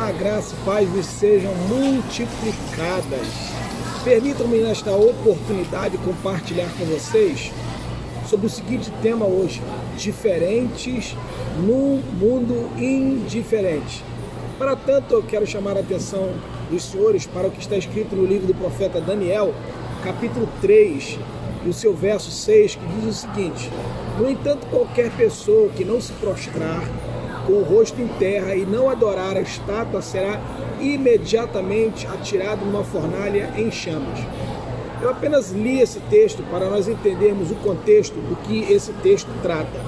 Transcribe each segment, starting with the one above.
Olá, graça e paz vos sejam multiplicadas. Permitam-me nesta oportunidade compartilhar com vocês sobre o seguinte tema hoje: diferentes num mundo indiferente. Para tanto, eu quero chamar a atenção dos senhores para o que está escrito no livro do profeta Daniel, capítulo 3, e o seu verso 6, que diz o seguinte: no entanto, qualquer pessoa que não se prostrar com o rosto em terra e não adorar a estátua será imediatamente atirado numa fornalha em chamas. Eu apenas li esse texto para nós entendermos o contexto do que esse texto trata.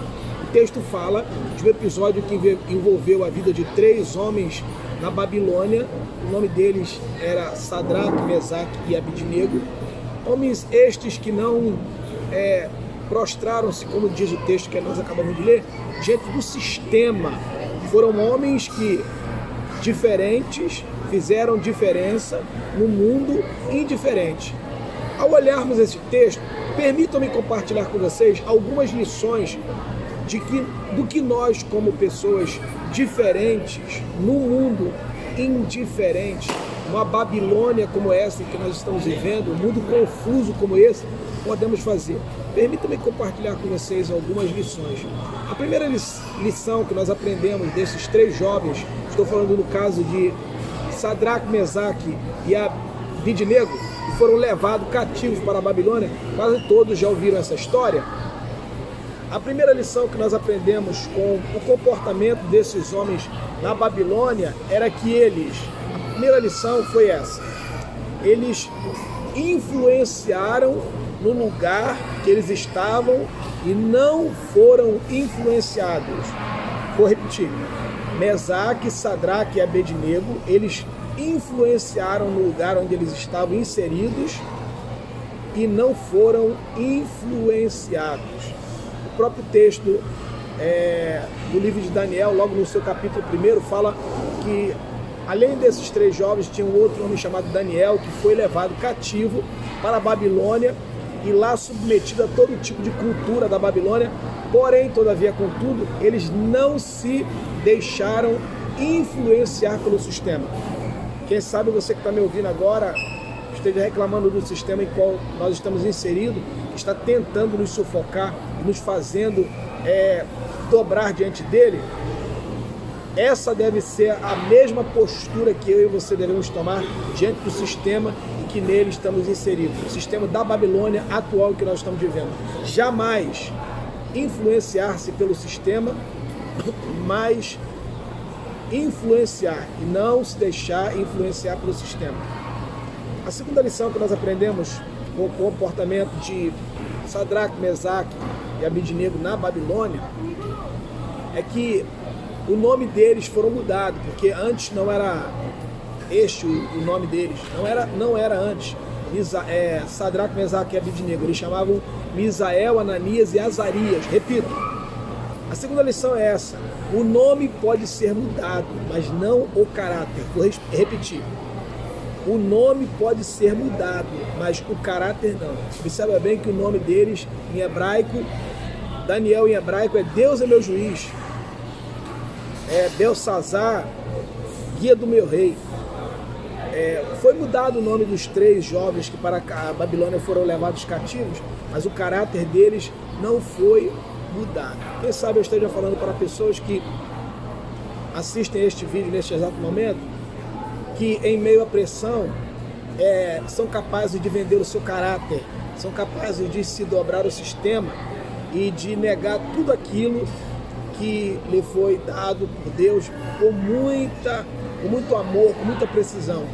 O texto fala de um episódio que envolveu a vida de 3 homens na Babilônia. O nome deles era Sadraque, Mesaque e Abidnego. Homens estes que não prostraram-se, como diz o texto que nós acabamos de ler, diante do sistema. Foram homens que, diferentes, fizeram diferença no mundo indiferente. Ao olharmos esse texto, permitam-me compartilhar com vocês algumas lições do que nós, como pessoas diferentes, no mundo indiferente, uma Babilônia como essa que nós estamos vivendo, um mundo confuso como esse, podemos fazer. Permitam-me compartilhar com vocês algumas lições. A primeira lição que nós aprendemos desses 3 jovens, estou falando no caso de Sadraque, Mesaque e Abidnego, que foram levados cativos para a Babilônia. Quase todos já ouviram essa história. A primeira lição que nós aprendemos com o comportamento desses homens na Babilônia era que a primeira lição foi essa: eles influenciaram no lugar que eles estavam e não foram influenciados. Vou repetir: Mesaque, Sadraque e Abednego, eles influenciaram no lugar onde eles estavam inseridos e não foram influenciados. O próprio texto do livro de Daniel, logo no seu capítulo 1, fala que além desses 3 jovens, tinha um outro homem chamado Daniel, que foi levado cativo para a Babilônia e lá submetido a todo tipo de cultura da Babilônia. Porém, todavia, contudo, eles não se deixaram influenciar pelo sistema. Quem sabe você que está me ouvindo agora esteja reclamando do sistema em qual nós estamos inseridos, está tentando nos sufocar e nos fazendo dobrar diante dele. Essa deve ser a mesma postura que eu e você devemos tomar diante do sistema em que nele estamos inseridos, o sistema da Babilônia atual que nós estamos vivendo. Jamais influenciar-se pelo sistema, mas influenciar e não se deixar influenciar pelo sistema. A segunda lição que nós aprendemos com o comportamento de Sadraque, Mesaque e Abidnego na Babilônia é que o nome deles foram mudados, porque antes não era este o nome deles, não era antes Sadraque, Mesaque e Abidnego, eles chamavam Misael, Ananias e Azarias. Repito, a segunda lição é essa: o nome pode ser mudado, mas não o caráter. Vou repetir: o nome pode ser mudado, mas o caráter não. Observa bem que o nome deles em hebraico, Daniel em hebraico é Deus é meu juiz, Belsazar, guia do meu rei. Foi mudado o nome dos 3 jovens que para a Babilônia foram levados cativos, mas o caráter deles não foi mudado. Quem sabe eu esteja falando para pessoas que assistem este vídeo neste exato momento, que em meio à pressão são capazes de vender o seu caráter, são capazes de se dobrar ao sistema e de negar tudo aquilo que lhe foi dado por Deus com muito amor, com muita precisão.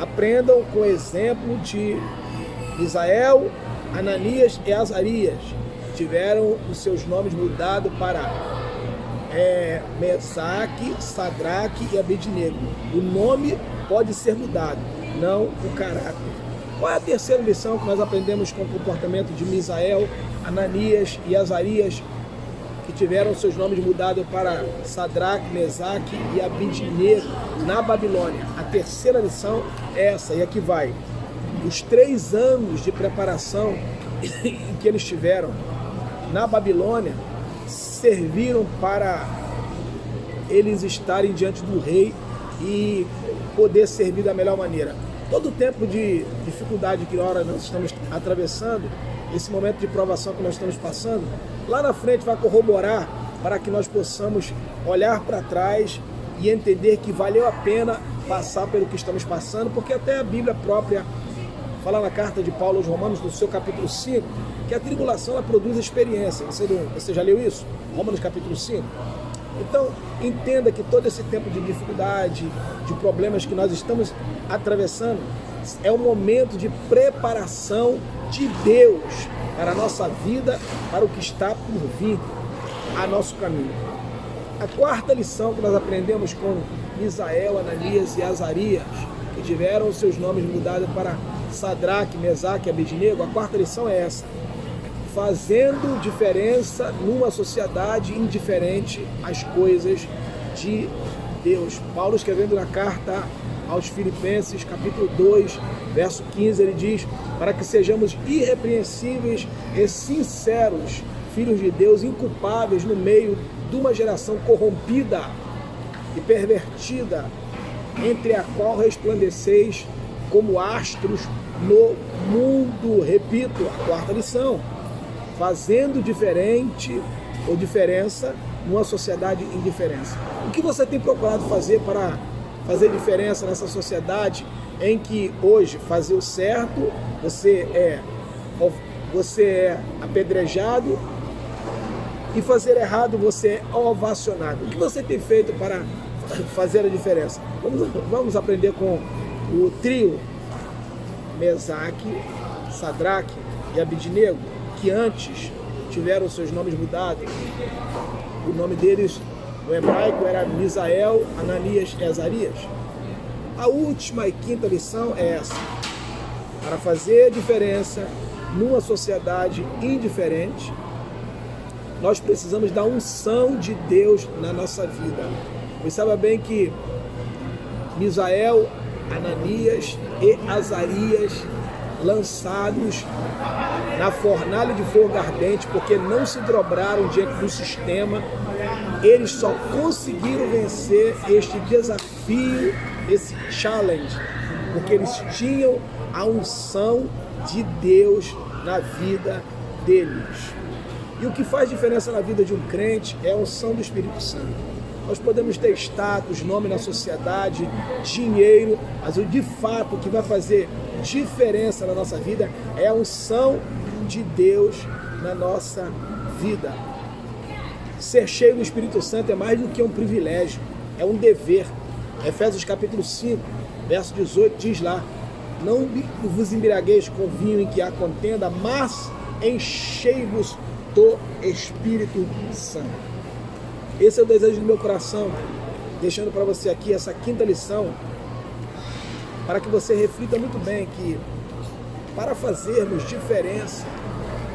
Aprendam com o exemplo de Misael, Ananias e Azarias. Tiveram os seus nomes mudados para Mesaque, Sadraque e Abednego. O nome pode ser mudado, não o caráter. Qual é a terceira lição que nós aprendemos com o comportamento de Misael, Ananias e Azarias, que tiveram seus nomes mudados para Sadraque, Mesaque e Abidnego na Babilônia? A terceira lição é essa, e aqui vai: os 3 anos de preparação que eles tiveram na Babilônia serviram para eles estarem diante do rei e poder servir da melhor maneira. Todo tempo de dificuldade que agora nós estamos atravessando, esse momento de provação que nós estamos passando, lá na frente vai corroborar para que nós possamos olhar para trás e entender que valeu a pena passar pelo que estamos passando, porque até a Bíblia própria fala na carta de Paulo aos Romanos, no seu capítulo 5, que a tribulação ela produz experiência. Você já leu isso? Romanos capítulo 5? Então, entenda que todo esse tempo de dificuldade, de problemas que nós estamos atravessando, é um momento de preparação de Deus para a nossa vida, para o que está por vir a nosso caminho. A quarta lição que nós aprendemos com Misael, Ananias e Azarias, que tiveram os seus nomes mudados para Sadraque, Mesaque e Abednego, a quarta lição é essa: fazendo diferença numa sociedade indiferente às coisas de Deus. Paulo, escrevendo na carta aos Filipenses, capítulo 2, verso 15, ele diz: para que sejamos irrepreensíveis e sinceros, filhos de Deus, inculpáveis no meio de uma geração corrompida e pervertida, entre a qual resplandeceis como astros no mundo. Repito, a quarta lição: fazendo diferente ou diferença numa sociedade indiferente. O que você tem procurado fazer para fazer diferença nessa sociedade em que hoje fazer o certo você é apedrejado e fazer errado você é ovacionado? O que você tem feito para fazer a diferença? Vamos aprender com o trio Mesaque, Sadraque e Abednego, que antes tiveram seus nomes mudados. O nome deles no hebraico era Misael, Ananias e Azarias. A última e quinta lição é essa: para fazer diferença numa sociedade indiferente, nós precisamos da unção de Deus na nossa vida. Você sabe bem que Misael, Ananias e Azarias, lançados na fornalha de fogo ardente, porque não se dobraram diante do sistema, eles só conseguiram vencer este desafio, esse challenge, porque eles tinham a unção de Deus na vida deles. E o que faz diferença na vida de um crente é a unção do Espírito Santo. Nós podemos ter status, nome na sociedade, dinheiro, mas de fato o que vai fazer diferença na nossa vida é a unção de Deus na nossa vida. Ser cheio do Espírito Santo é mais do que um privilégio, é um dever. Efésios capítulo 5, verso 18 diz lá: não vos embriagueis com vinho em que há contenda, mas enchei-vos do Espírito Santo. Esse é o desejo do meu coração, deixando para você aqui essa quinta lição, para que você reflita muito bem que para fazermos diferença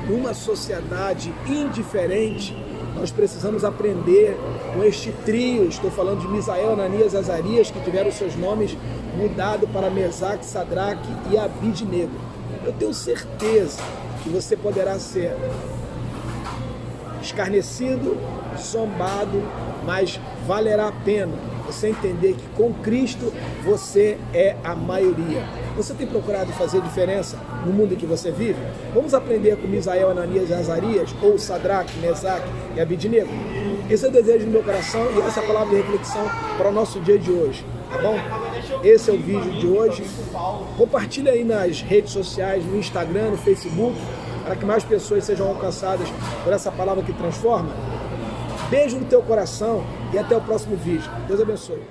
numa sociedade indiferente, nós precisamos aprender com este trio. Estou falando de Misael, Ananias e Azarias, que tiveram seus nomes mudados para Mesaque, Sadraque e Abednego. Eu tenho certeza que você poderá ser escarnecido, zombado, mas valerá a pena você entender que com Cristo você é a maioria. Você tem procurado fazer diferença no mundo em que você vive? Vamos aprender com Misael, Ananias e Azarias, ou Sadraque, Mesaque e Abednego? Esse é o desejo do meu coração e essa é a palavra de reflexão para o nosso dia de hoje, tá bom? Esse é o vídeo de hoje. Compartilhe aí nas redes sociais, no Instagram, no Facebook, para que mais pessoas sejam alcançadas por essa palavra que transforma. Beijo no teu coração e até o próximo vídeo. Deus abençoe.